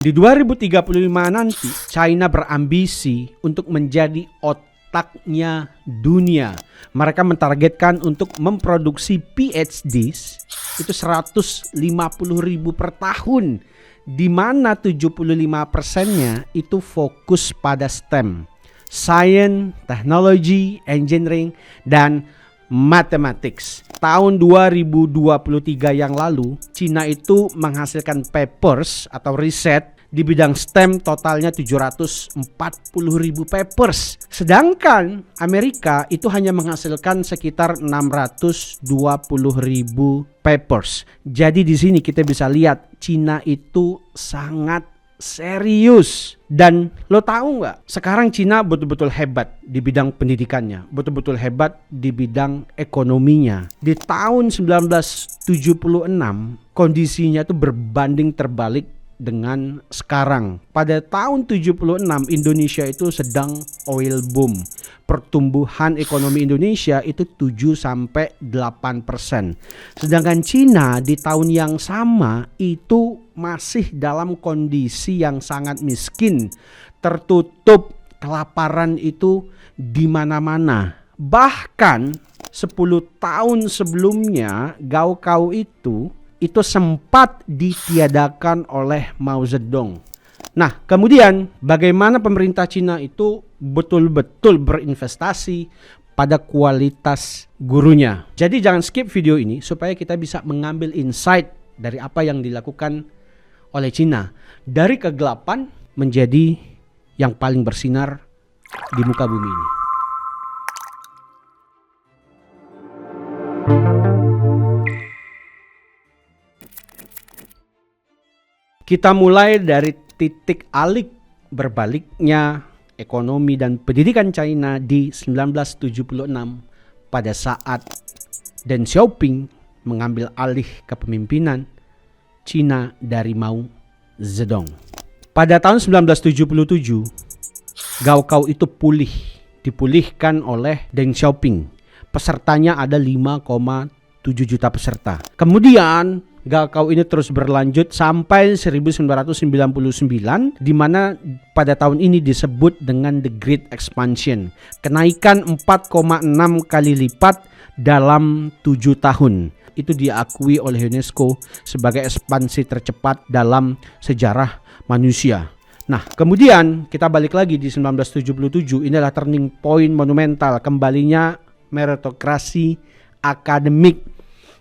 Di 2035 nanti, China berambisi untuk menjadi otaknya dunia. Mereka mentargetkan untuk memproduksi PhDs itu 150.000 per tahun, di mana 75%-nya itu fokus pada STEM, Science, Technology, Engineering, dan Mathematics. Tahun 2023 yang lalu, Cina itu menghasilkan papers atau riset di bidang STEM totalnya 740.000 papers. Sedangkan Amerika itu hanya menghasilkan sekitar 620.000 papers. Jadi di sini kita bisa lihat Cina itu sangat serius. Dan lo tahu nggak? Sekarang Cina betul-betul hebat di bidang pendidikannya, betul-betul hebat di bidang ekonominya. Di tahun 1976 kondisinya itu berbanding terbalik dengan sekarang. Pada tahun 76 Indonesia itu sedang oil boom. Pertumbuhan ekonomi Indonesia itu 7-8%. Sedangkan Cina di tahun yang sama itu masih dalam kondisi yang sangat miskin, tertutup, kelaparan itu di mana-mana. Bahkan 10 tahun sebelumnya Gaokao itu sempat ditiadakan oleh Mao Zedong. Nah, kemudian bagaimana pemerintah Cina itu betul-betul berinvestasi pada kualitas gurunya. Jadi jangan skip video ini supaya kita bisa mengambil insight dari apa yang dilakukan oleh Cina. Dari kegelapan menjadi yang paling bersinar di muka bumi ini. Kita mulai dari titik alik berbaliknya ekonomi dan pendidikan China di 1976 pada saat Deng Xiaoping mengambil alih kepemimpinan Cina dari Mao Zedong. Pada tahun 1977, Gaokao itu dipulihkan oleh Deng Xiaoping. Pesertanya ada 5,7 juta peserta. Kemudian Gaokao ini terus berlanjut sampai 1999, di mana pada tahun ini disebut dengan The Great Expansion. Kenaikan 4,6 kali lipat dalam 7 tahun. Itu diakui oleh UNESCO sebagai ekspansi tercepat dalam sejarah manusia. Nah, kemudian kita balik lagi di 1977, ini adalah turning point monumental kembalinya meritokrasi akademik,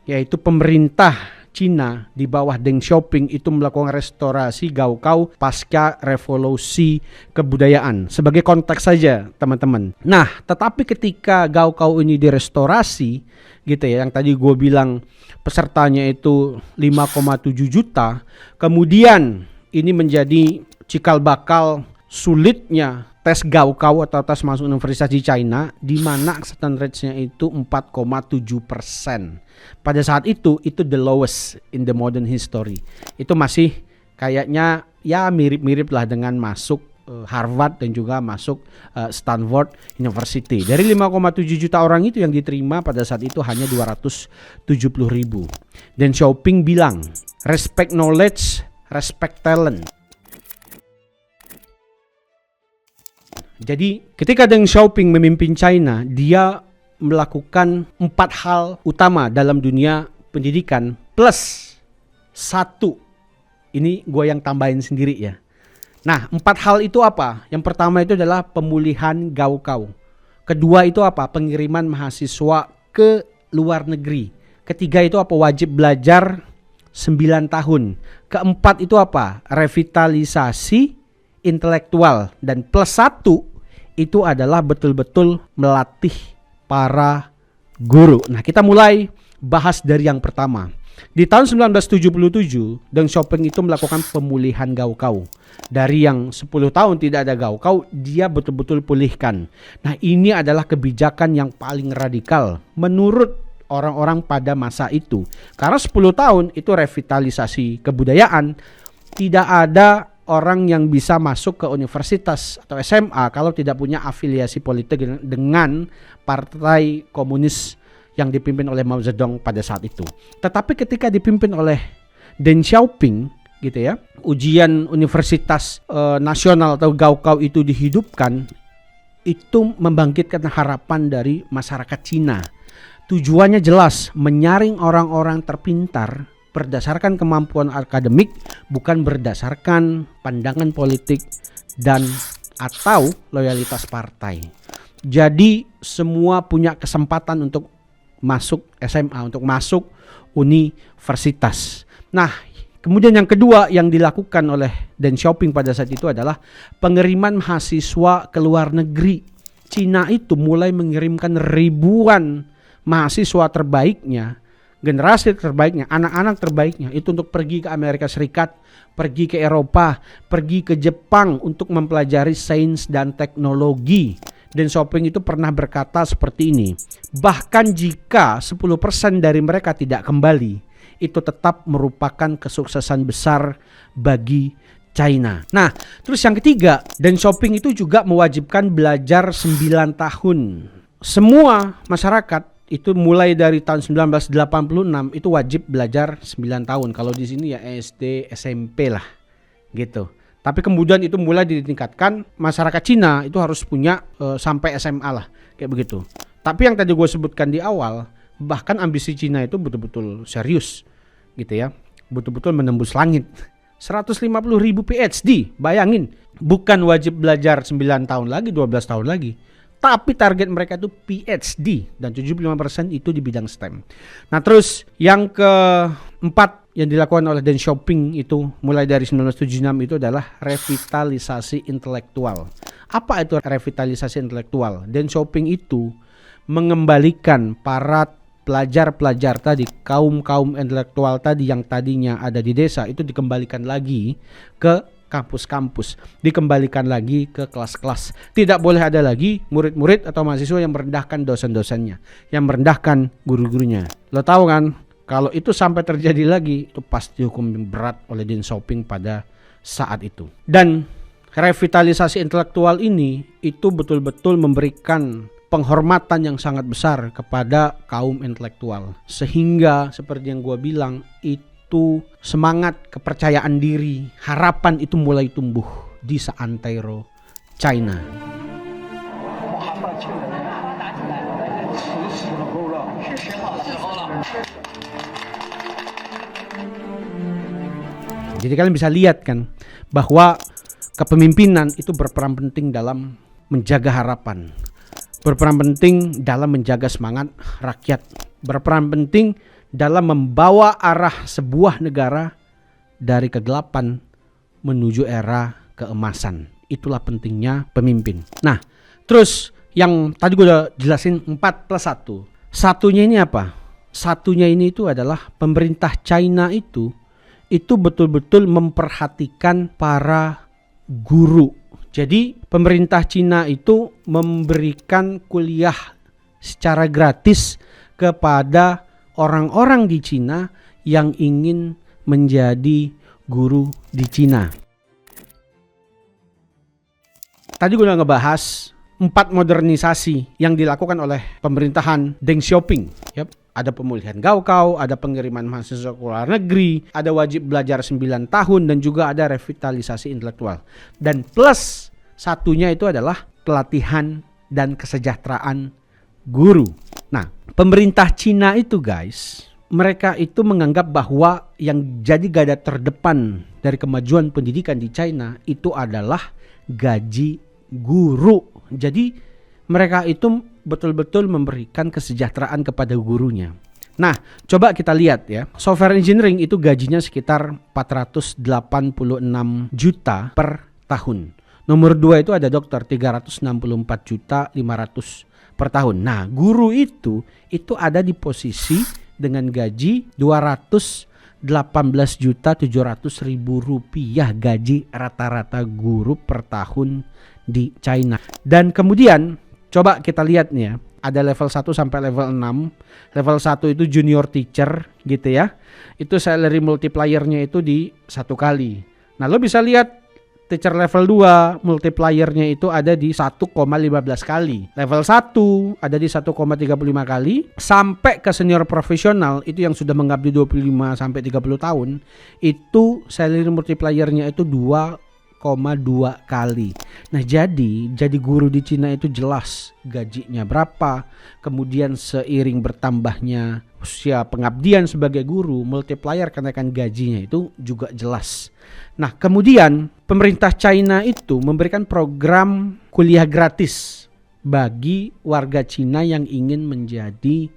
yaitu pemerintah Cina di bawah Deng Xiaoping itu melakukan restorasi Gaokao pasca revolusi kebudayaan. Sebagai konteks saja teman-teman. Nah, tetapi ketika Gaokao ini direstorasi gitu ya, yang tadi gue bilang pesertanya itu 5,7 juta, kemudian ini menjadi cikal bakal sulitnya tes Gaokao atau tes masuk universitas di China, di mana acceptance rate-nya itu 4,7%. Pada saat itu the lowest in the modern history. Itu masih kayaknya ya mirip-mirip lah dengan masuk Harvard dan juga masuk Stanford University. Dari 5,7 juta orang itu yang diterima pada saat itu hanya 270.000. Dan Xiaoping bilang, respect knowledge, respect talent. Jadi ketika Deng Xiaoping memimpin China, dia melakukan 4 hal utama dalam dunia pendidikan plus 1. Ini gue yang tambahin sendiri ya. Nah, 4 hal itu apa? Yang pertama itu adalah pemulihan Gaokao. Kedua itu apa? Pengiriman mahasiswa ke luar negeri. Ketiga itu apa? Wajib belajar 9 tahun. Keempat itu apa? Revitalisasi intelektual. Dan plus 1 itu adalah betul-betul melatih para guru. Nah, kita mulai bahas dari yang pertama. Di tahun 1977, Deng Xiaoping itu melakukan pemulihan Gaokao. Dari yang 10 tahun tidak ada Gaokao, dia betul-betul pulihkan. Nah, ini adalah kebijakan yang paling radikal menurut orang-orang pada masa itu. Karena 10 tahun itu revitalisasi kebudayaan, tidak ada orang yang bisa masuk ke universitas atau SMA kalau tidak punya afiliasi politik dengan partai komunis yang dipimpin oleh Mao Zedong pada saat itu. Tetapi ketika dipimpin oleh Deng Xiaoping, gitu ya, ujian universitas nasional atau Gaokao itu dihidupkan, itu membangkitkan harapan dari masyarakat Cina. Tujuannya jelas, menyaring orang-orang terpintar berdasarkan kemampuan akademik, bukan berdasarkan pandangan politik dan atau loyalitas partai. Jadi semua punya kesempatan untuk masuk SMA, untuk masuk universitas. Nah, kemudian yang kedua yang dilakukan oleh Deng Xiaoping pada saat itu adalah pengiriman mahasiswa ke luar negeri. Cina itu mulai mengirimkan ribuan mahasiswa terbaiknya, generasi terbaiknya, anak-anak terbaiknya itu untuk pergi ke Amerika Serikat, pergi ke Eropa, pergi ke Jepang untuk mempelajari sains dan teknologi. Deng Xiaoping itu pernah berkata seperti ini, bahkan jika 10% dari mereka tidak kembali, itu tetap merupakan kesuksesan besar bagi China. Nah, terus yang ketiga, Deng Xiaoping itu juga mewajibkan belajar 9 tahun. Semua masyarakat itu mulai dari tahun 1986 itu wajib belajar 9 tahun. Kalau di sini ya SD, SMP lah gitu. Tapi kemudian itu mulai ditingkatkan, masyarakat Cina itu harus punya sampai SMA lah, kayak begitu. Tapi yang tadi gue sebutkan di awal, bahkan ambisi Cina itu betul-betul serius gitu ya, betul-betul menembus langit. 150.000 PhD, bayangin, bukan wajib belajar 9 tahun lagi, 12 tahun lagi. Tapi target mereka itu PhD dan 75% itu di bidang STEM. Nah terus yang keempat yang dilakukan oleh Deng Xiaoping itu mulai dari 1976 itu adalah revitalisasi intelektual. Apa itu revitalisasi intelektual? Deng Xiaoping itu mengembalikan para pelajar-pelajar tadi, kaum-kaum intelektual tadi yang tadinya ada di desa itu dikembalikan lagi ke kampus-kampus, dikembalikan lagi ke kelas-kelas. Tidak boleh ada lagi murid-murid atau mahasiswa yang merendahkan dosen-dosennya, yang merendahkan guru-gurunya. Lo tahu kan, kalau itu sampai terjadi lagi, itu pasti hukum berat oleh Deng Xiaoping pada saat itu. Dan revitalisasi intelektual ini itu betul-betul memberikan penghormatan yang sangat besar kepada kaum intelektual. Sehingga seperti yang gue bilang, itu semangat, kepercayaan diri, harapan itu mulai tumbuh di seantero China. Jadi kalian bisa lihat kan bahwa kepemimpinan itu berperan penting dalam menjaga harapan, berperan penting dalam menjaga semangat rakyat, berperan penting dalam membawa arah sebuah negara dari kegelapan menuju era keemasan. Itulah pentingnya pemimpin. Nah, terus yang tadi gue udah jelasin 4+1. Satunya ini apa? Satunya ini itu adalah pemerintah China itu betul-betul memperhatikan para guru. Jadi pemerintah Cina itu memberikan kuliah secara gratis kepada orang-orang di Cina yang ingin menjadi guru di Cina. Tadi gue udah ngebahas 4 modernisasi yang dilakukan oleh pemerintahan Deng Xiaoping. Ada pemulihan Gaokao, ada pengiriman mahasiswa ke luar negeri, ada wajib belajar 9 tahun, dan juga ada revitalisasi intelektual. Dan plus satunya itu adalah pelatihan dan kesejahteraan guru. Nah, pemerintah Cina itu guys, mereka itu menganggap bahwa yang jadi garda terdepan dari kemajuan pendidikan di China itu adalah gaji guru. Jadi mereka itu betul-betul memberikan kesejahteraan kepada gurunya. Nah, coba kita lihat ya. Software engineering itu gajinya sekitar 486 juta per tahun. Nomor 2 itu ada dokter, 364 juta 500 per tahun. Nah, guru itu ada di posisi dengan gaji 218 juta 700 ribu rupiah gaji rata-rata guru per tahun di China. Dan kemudian coba kita lihat nih ya, ada level 1 sampai level 6. Level 1 itu junior teacher gitu ya. Itu salary multiplier-nya itu di 1 kali. Nah, lo bisa lihat teacher level 2 multipliernya itu ada di 1,15 kali. Level 1 ada di 1,35 kali. Sampai ke senior profesional itu yang sudah mengabdi 25 sampai 30 tahun, itu salary multipliernya itu 2,2 kali. Nah, jadi guru di Cina itu jelas gajinya berapa. Kemudian seiring bertambahnya usia pengabdian sebagai guru, multiplier kenaikan gajinya itu juga jelas. Nah, kemudian pemerintah China itu memberikan program kuliah gratis bagi warga Cina yang ingin menjadi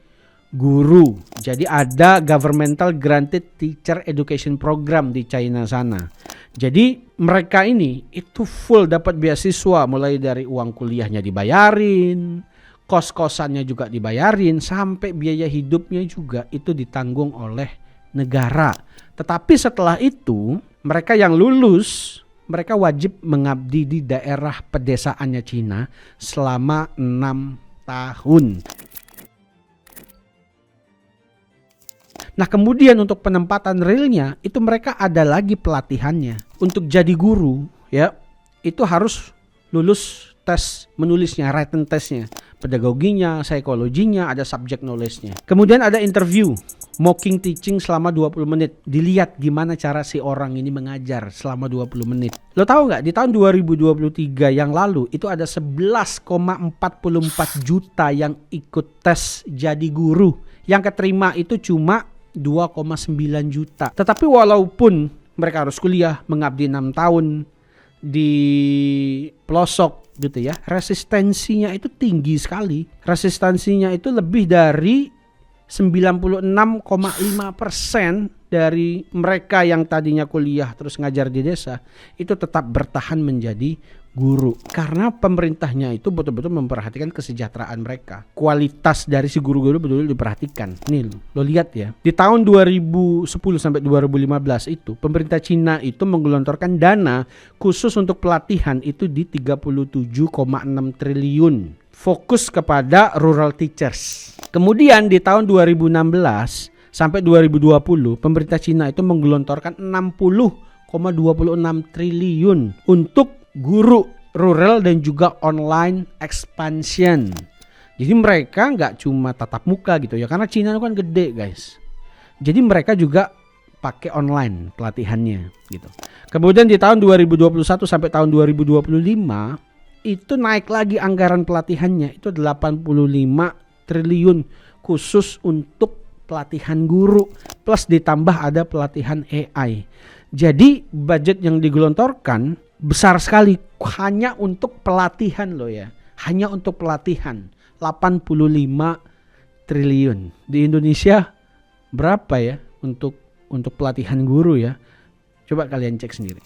guru. Jadi ada governmental granted teacher education program di China sana. Jadi mereka ini itu full dapat beasiswa, mulai dari uang kuliahnya dibayarin, kos-kosannya juga dibayarin, sampai biaya hidupnya juga itu ditanggung oleh negara. Tetapi setelah itu mereka yang lulus, mereka wajib mengabdi di daerah pedesaannya Cina selama 6 tahun. Nah, kemudian untuk penempatan realnya itu mereka ada lagi pelatihannya. Untuk jadi guru ya, itu harus lulus tes menulisnya, written testnya, pedagoginya, psikologinya, ada subject knowledge-nya. Kemudian ada interview, mocking teaching selama 20 menit. Dilihat gimana cara si orang ini mengajar selama 20 menit. Lo tahu nggak, di tahun 2023 yang lalu itu ada 11,44 juta yang ikut tes jadi guru. Yang keterima itu cuma 2,9 juta. Tetapi walaupun mereka harus kuliah, mengabdi 6 tahun di pelosok gitu ya, resistensinya itu tinggi sekali. Resistensinya itu lebih dari 96,5% dari mereka yang tadinya kuliah terus ngajar di desa itu tetap bertahan menjadi guru, karena pemerintahnya itu betul-betul memperhatikan kesejahteraan mereka. Kualitas dari si guru-guru betul-betul diperhatikan. Nih lo lihat ya, di tahun 2010 sampai 2015 itu pemerintah Cina itu menggelontorkan dana khusus untuk pelatihan itu di 37,6 triliun. Fokus kepada rural teachers. Kemudian di tahun 2016 sampai 2020 pemerintah Cina itu menggelontorkan 60,26 triliun untuk guru rural dan juga online expansion. Jadi mereka nggak cuma tatap muka gitu ya, karena Cina itu kan gede guys. Jadi mereka juga pakai online pelatihannya gitu. Kemudian di tahun 2021 sampai tahun 2025 itu naik lagi anggaran pelatihannya, itu 85 triliun khusus untuk pelatihan guru, plus ditambah ada pelatihan AI. Jadi budget yang digelontorkan besar sekali hanya untuk pelatihan loh ya. Hanya untuk pelatihan 85 triliun. Di Indonesia berapa ya untuk pelatihan guru ya? Coba kalian cek sendiri.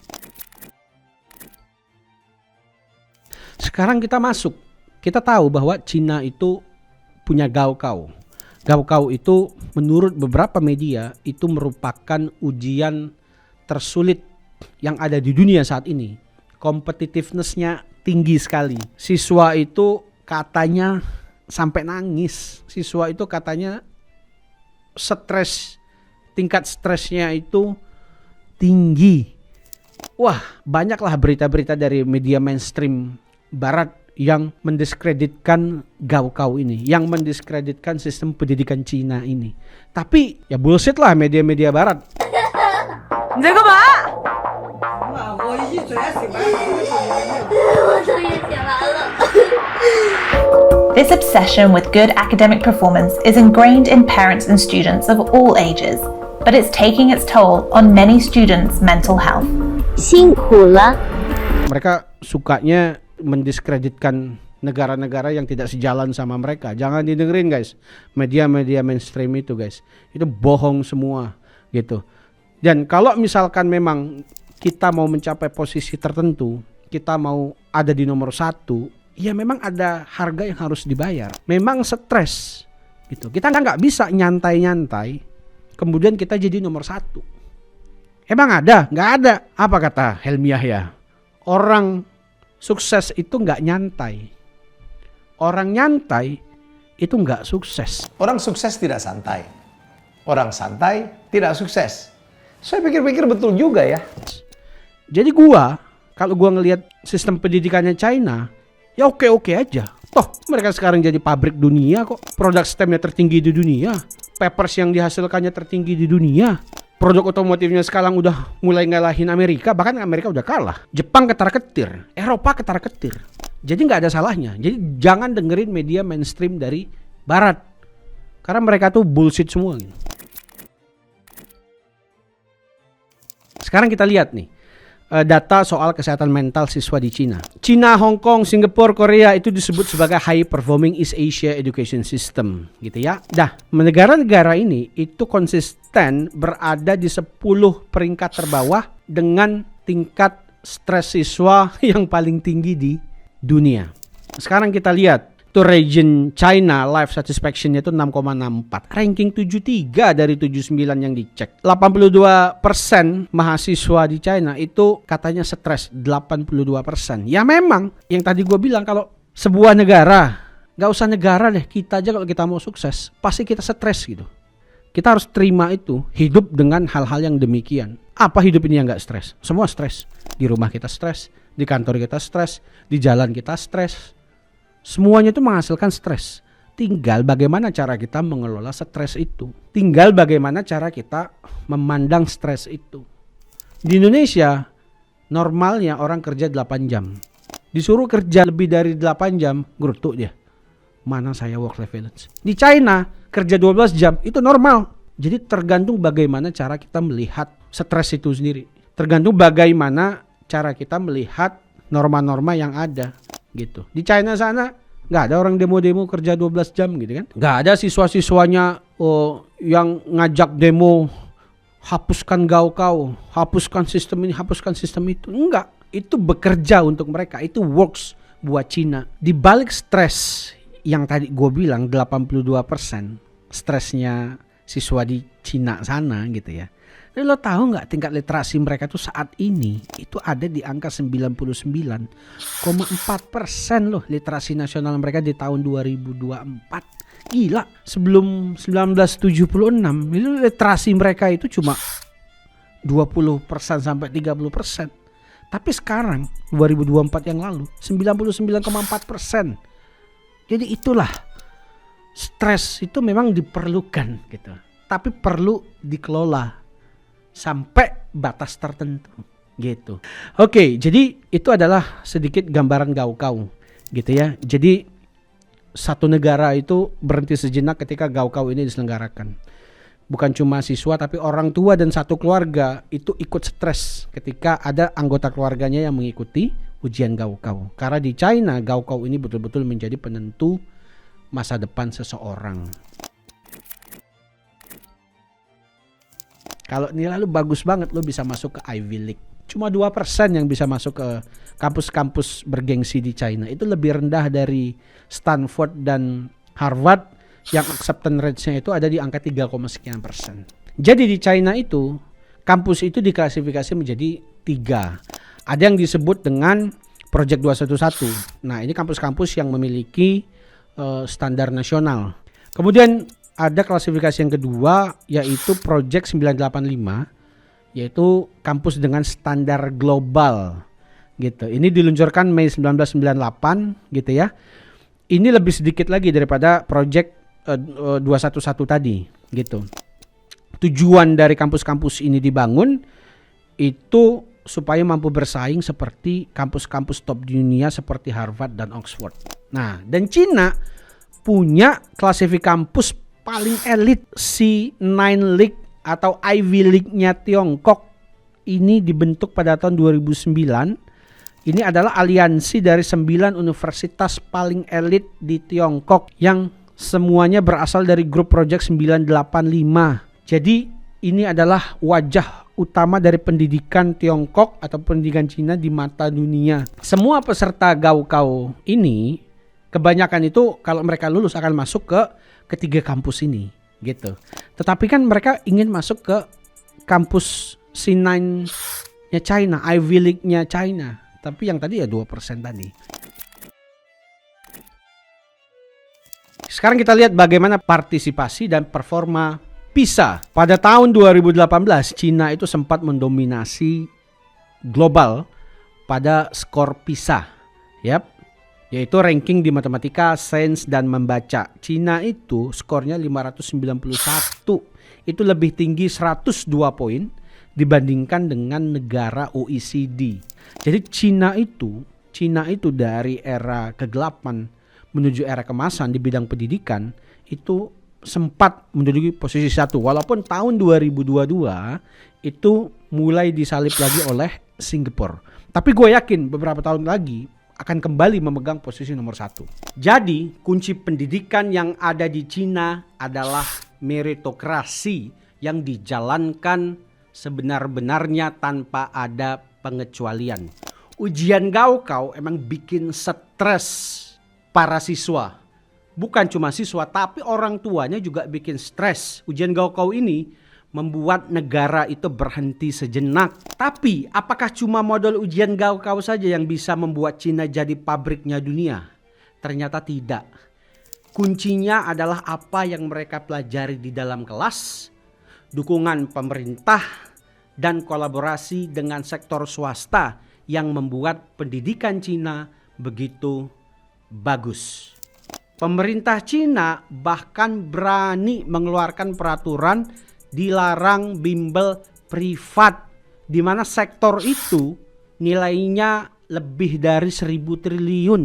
Sekarang kita masuk. Kita tahu bahwa Cina itu punya Gaokao. Gaokao itu menurut beberapa media itu merupakan ujian tersulit yang ada di dunia saat ini. Competitiveness-nya tinggi sekali. Siswa itu katanya sampai nangis. Siswa itu katanya stres, tingkat stresnya itu tinggi. Wah, banyaklah berita-berita dari media mainstream barat yang mendiskreditkan Gaokao ini, yang mendiskreditkan sistem pendidikan Cina ini. Tapi ya bullshit lah media-media barat. This obsession with good academic performance is ingrained in parents and students of all ages, but it's taking its toll on many students' mental health. 辛苦了。 Mereka sukanya mendiskreditkan negara-negara yang tidak sejalan sama mereka. Jangan didengerin guys, media-media mainstream itu guys, itu bohong semua gitu. Dan kalau misalkan memang kita mau mencapai posisi tertentu, kita mau ada di nomor 1, ya memang ada harga yang harus dibayar. Memang stres gitu. Kita nggak bisa nyantai-nyantai kemudian kita jadi nomor 1. Emang ada? Nggak ada. Apa kata Helmi Yahya? Orang sukses itu nggak nyantai. Orang nyantai itu nggak sukses. Orang sukses tidak santai. Orang santai tidak sukses. Saya pikir-pikir betul juga ya. Jadi gua kalau gua ngelihat sistem pendidikannya China, ya oke-oke aja. Toh mereka sekarang jadi pabrik dunia kok. Produk STEM-nya tertinggi di dunia. Papers yang dihasilkannya tertinggi di dunia. Produk otomotifnya sekarang udah mulai ngalahin Amerika. Bahkan Amerika udah kalah. Jepang ketar-ketir. Eropa ketar-ketir. Jadi nggak ada salahnya. Jadi jangan dengerin media mainstream dari Barat. Karena mereka tuh bullshit semua gitu. Sekarang kita lihat nih. Data soal kesehatan mental siswa di Cina. Cina, Hong Kong, Singapura, Korea itu disebut sebagai high performing East Asia education system gitu ya. Dah, negara-negara ini itu konsisten berada di 10 peringkat terbawah dengan tingkat stres siswa yang paling tinggi di dunia. Sekarang kita lihat tuh region China life satisfaction-nya itu 6,64. Ranking 73 dari 79 yang dicek. 82% mahasiswa di China itu katanya stres. 82%. Ya memang yang tadi gue bilang kalau sebuah negara, gak usah negara deh, kita aja kalau kita mau sukses pasti kita stres gitu. Kita harus terima itu, hidup dengan hal-hal yang demikian. Apa hidup ini yang gak stres? Semua stres. Di rumah kita stres, di kantor kita stres, di jalan kita stres. Semuanya itu menghasilkan stres. Tinggal bagaimana cara kita mengelola stres itu. Tinggal bagaimana cara kita memandang stres itu. Di Indonesia, normalnya orang kerja 8 jam. Disuruh kerja lebih dari 8 jam, gerutuk dia. Mana saya work life balance. Di China, kerja 12 jam, itu normal. Jadi tergantung bagaimana cara kita melihat stres itu sendiri. Tergantung bagaimana cara kita melihat norma-norma yang ada. Gitu. Di China sana nggak ada orang demo-demo kerja 12 jam gitu kan. Nggak ada siswa-siswanya yang ngajak demo hapuskan gaokao, hapuskan sistem ini, hapuskan sistem itu. Enggak, itu bekerja untuk mereka, itu works buat Cina. Di balik stres yang tadi gue bilang 82% stresnya siswa di Cina sana gitu ya. Jadi lo tahu nggak tingkat literasi mereka tuh saat ini itu ada di angka 99,4% loh literasi nasional mereka di tahun 2024. Gila, sebelum 1976 itu literasi mereka itu cuma 20% sampai 30%. Tapi sekarang 2024 yang lalu 99,4%. Jadi itulah stres itu memang diperlukan gitu. Tapi perlu dikelola sampai batas tertentu gitu. Oke, jadi itu adalah sedikit gambaran gaokao gitu ya. Jadi satu negara itu berhenti sejenak ketika gaokao ini diselenggarakan. Bukan cuma siswa tapi orang tua dan satu keluarga itu ikut stres ketika ada anggota keluarganya yang mengikuti ujian gaokao. Karena di China gaokao ini betul-betul menjadi penentu masa depan seseorang. Kalau nilai lu bagus banget, lu bisa masuk ke Ivy League. Cuma 2% yang bisa masuk ke kampus-kampus bergengsi di China. Itu lebih rendah dari Stanford dan Harvard yang acceptance rate-nya itu ada di angka 3,sekian persen. Jadi di China itu, kampus itu diklasifikasi menjadi 3. Ada yang disebut dengan Project 211. Nah, ini kampus-kampus yang memiliki standar nasional. Kemudian ada klasifikasi yang kedua yaitu Project 985, yaitu kampus dengan standar global gitu. Ini diluncurkan Mei 1998 gitu ya. Ini lebih sedikit lagi daripada Project 211 tadi gitu. Tujuan dari kampus-kampus ini dibangun itu supaya mampu bersaing seperti kampus-kampus top di dunia seperti Harvard dan Oxford. Nah, dan Cina punya klasifikasi kampus paling elit, C9 League atau Ivy League-nya Tiongkok. Ini dibentuk pada tahun 2009. Ini adalah aliansi dari 9 universitas paling elit di Tiongkok yang semuanya berasal dari grup Project 985. Jadi ini adalah wajah utama dari pendidikan Tiongkok atau pendidikan Cina di mata dunia. Semua peserta gaokao ini kebanyakan itu kalau mereka lulus akan masuk ke ketiga kampus ini gitu. Tetapi kan mereka ingin masuk ke kampus C9-nya China, Ivy League-nya China. Tapi yang tadi ya 2% tadi. Sekarang kita lihat bagaimana partisipasi dan performa PISA. Pada tahun 2018 Cina itu sempat mendominasi global pada skor PISA. Yaitu ranking di matematika, sains, dan membaca. Cina itu skornya 591. Itu lebih tinggi 102 poin dibandingkan dengan negara OECD. Jadi Cina itu dari era kegelapan menuju era kemasan di bidang pendidikan itu sempat menduduki posisi 1. Walaupun tahun 2022 itu mulai disalip lagi oleh Singapura. Tapi gue yakin beberapa tahun lagi akan kembali memegang posisi nomor 1. Jadi kunci pendidikan yang ada di Cina adalah meritokrasi yang dijalankan sebenar-benarnya tanpa ada pengecualian. Ujian Gaokao emang bikin stres para siswa. Bukan cuma siswa, tapi orang tuanya juga bikin stres. Ujian Gaokao ini membuat negara itu berhenti sejenak. Tapi apakah cuma model ujian Gaokao saja yang bisa membuat Cina jadi pabriknya dunia? Ternyata tidak. Kuncinya adalah apa yang mereka pelajari di dalam kelas, dukungan pemerintah, dan kolaborasi dengan sektor swasta yang membuat pendidikan Cina begitu bagus. Pemerintah Cina bahkan berani mengeluarkan peraturan dilarang bimbel privat, di mana sektor itu nilainya lebih dari 1.000 triliun.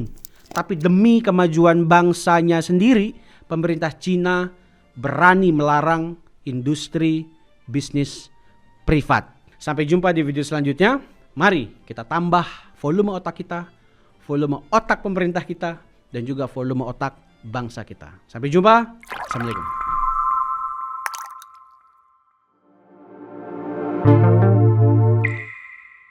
Tapi demi kemajuan bangsanya sendiri, pemerintah Cina berani melarang industri bisnis privat. Sampai jumpa di video selanjutnya. Mari kita tambah volume otak kita, volume otak pemerintah kita, dan juga volume otak bangsa kita. Sampai jumpa. Assalamualaikum.